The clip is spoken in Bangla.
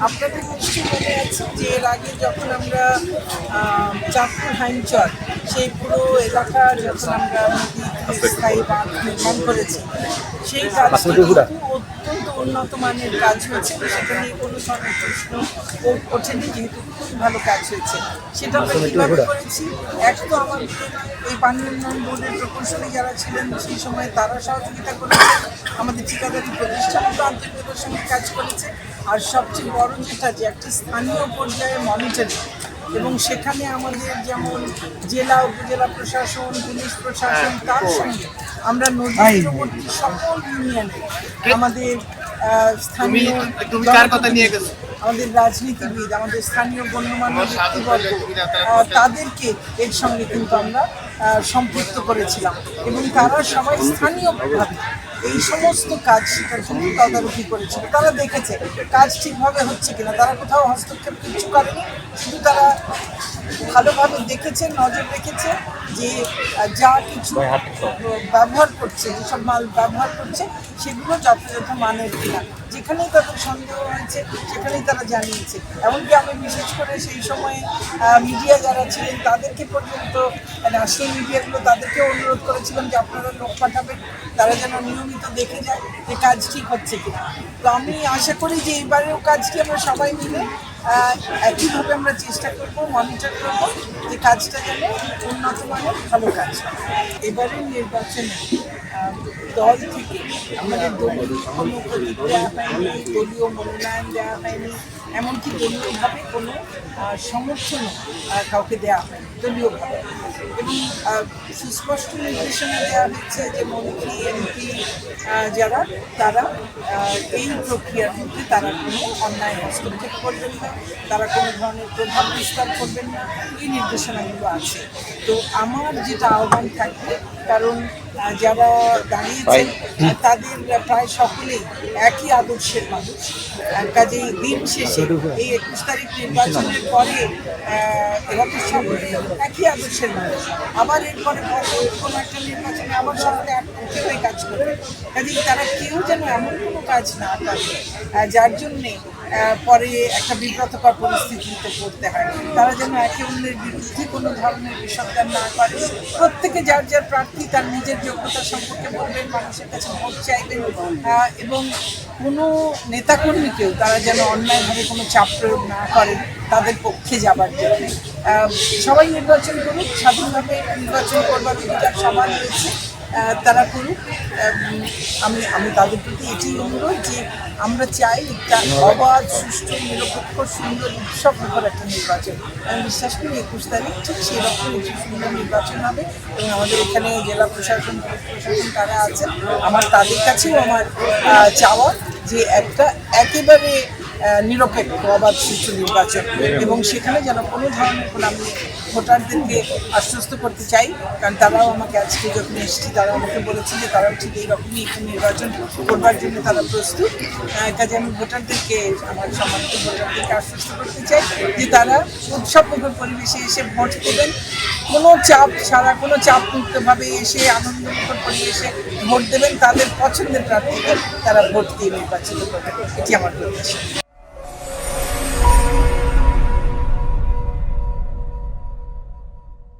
আপনাদের নিশ্চয়ই মনে আছে যে এর আগে যখন আমরা চাঁদপুর হাইমচর সেই পুরো এলাকা যখন আমরা স্থায়ী বাঁধ নির্মাণ করেছি সেই কাজটি কিন্তু অত্যন্ত উন্নত মানের কাজ হয়েছে, সেটা নিয়ে কোনো ধরনের প্রশ্ন ওঠেনি, যেহেতু খুব ভালো কাজ হয়েছে। সেটা আমরা কীভাবে করেছি, এক তো আমাদের এই পানি উন্নয়ন বোর্ডের প্রকৌশলী যারা ছিলেন সেই সময় তারা সহযোগিতা করেছে, আমাদের ঠিকাদারি প্রতিষ্ঠানগুলো আন্তরিকতার সঙ্গে কাজ করেছে, আর সবচেয়ে বড় যেটা যে একটা স্থানীয় পর্যায়ে মনিটরিং, এবং সেখানে আমাদের যেমন জেলা উপজেলা প্রশাসন, পুলিশ প্রশাসন, তার সঙ্গে আমরা নদী তীরবর্তী সকল ইউনিয়নে আমাদের স্থানীয় আমাদের রাজনীতিবিদ, আমাদের স্থানীয় গণ্যমান্য ব্যক্তিবর্গ তাদেরকে এর সঙ্গে কিন্তু আমরা সম্পৃক্ত করেছিলাম, এবং তারা সবাই স্থানীয়ভাবে এই সমস্ত কাজ সেটার কিন্তু তদারকি করেছিল। তারা দেখেছে কাজ ঠিকভাবে হচ্ছে কিনা, তারা কোথাও হস্তক্ষেপ কিছু করেনি, শুধু তারা ভালোভাবে দেখেছে, নজর রেখেছে যে যা কিছু ব্যবহার করছে, যেসব মাল ব্যবহার করছে সেগুলো যথাযথ মানের কিনা। যেখানেই তাদের সন্দেহ হয়েছে সেখানেই তারা জানিয়েছে। এমনকি আমি বিশেষ করে সেই সময়ে মিডিয়া যারা ছিলেন তাদেরকে পর্যন্ত, ন্যাশনাল মিডিয়াগুলো তাদেরকে অনুরোধ করেছিলাম যে আপনারা লোক পাঠাবেন, তারা যেন নিয়মিত দেখে যায় যে কাজ ঠিক হচ্ছে কিনা। তো আমি আশা করি যে এইবারেও কাজটি আমরা সবাই মিলে একইভাবে আমরা চেষ্টা করব, মনিটর করব যে কাজটা যেন উন্নত মানের ভালো কাজ হয়। এবারের নির্বাচনে দল থেকে আমাদের দলীয় কোনো প্রতীক দেওয়া হয়নি, দলীয় মনোনয়ন দেওয়া হয়নি, এমনকি দলীয়ভাবে কোনো সমর্থনও কাউকে দেওয়া হয়নি দলীয়ভাবে, এবং সুস্পষ্ট নির্দেশনা দেওয়া হচ্ছে যে মন্ত্রী এমপি যারা তারা এই প্রক্রিয়ার মধ্যে তারা কোনো অন্যায় হস্তক্ষেপ করবেন না, তারা কোনো ধরনের প্রভাব বিস্তার করবেন না, এই নির্দেশনাগুলো আছে। তো আমার যেটা আহ্বান থাকবে, কারণ যারা দাঁড়িয়েছেন তাদের প্রায় সকলেই একই আদর্শের মানুষ, কাজেই দিন শেষে এই 21 তারিখ নির্বাচনের পরে এরা তো সকলে একই আদর্শের মানুষ, আবার এরপরে কোনো একটা নির্বাচনে আবার সকলে একভাবে কাজ করবে। কাজেই তারা কেউ যেন এমন কোনো কাজ না করে যার জন্যে পরে একটা বিব্রতকর পরিস্থিতিতে পড়তে হয়। তারা যেন একে অন্যের বিরুদ্ধে কোনো ধরনের বিষোদ্গার না করে, প্রত্যেকে যার যার প্রার্থী তার নিজের যোগ্যতা সম্পর্কে বলবেন, মানুষের কাছে ভোট চাইবেন, এবং কোনো নেতাকর্মীকেও তারা যেন অন্যায়ভাবে কোনো চাপ প্রয়োগ না করেন তাদের পক্ষে যাবার জন্য। সবাই নির্বাচন করুক, স্বাধীনভাবে নির্বাচন করবার অধিকার সমান রয়েছে, তারা করুক। আমি তাদের প্রতি এটাই অনুরোধ যে আমরা চাই একটা অবাধ, সুষ্ঠু, নিরপেক্ষ, সুন্দর, উৎসবমুখর একটা নির্বাচন। আমি বিশ্বাস করি 21 তারিখ ঠিক সেরকম একটি সুন্দর নির্বাচন হবে, এবং আমাদের এখানে জেলা প্রশাসন, পুলিশ প্রশাসন তারা আছেন, আমার তাদের কাছেও আমার চাওয়া যে একটা একেবারে নিরপেক্ষ, অবাধ, সুষ্ঠু নির্বাচন, এবং সেখানে যেন কোনো ধরনের কোনো, আমি ভোটারদেরকে আশ্বস্ত করতে চাই, কারণ তারাও আমাকে আজকে যখন এসেছি তারা আমাকে বলেছে যে তারাও ঠিক এইরকমই একটি নির্বাচন করবার জন্য তারা প্রস্তুত। কাজে আমি ভোটারদেরকে, আমার সম্মানিত ভোটারদেরকে আশ্বস্ত করতে চাই যে তারা উৎসবমুখর পরিবেশে এসে ভোট দেবেন, কোনো চাপ ছাড়া, কোনো চাপ মুক্তভাবে এসে আনন্দমুখর পরিবেশে ভোট দেবেন, তাদের পছন্দের প্রার্থীকে তারা ভোট দিয়ে নির্বাচিত করবেন, এটি আমার প্রত্যাশা।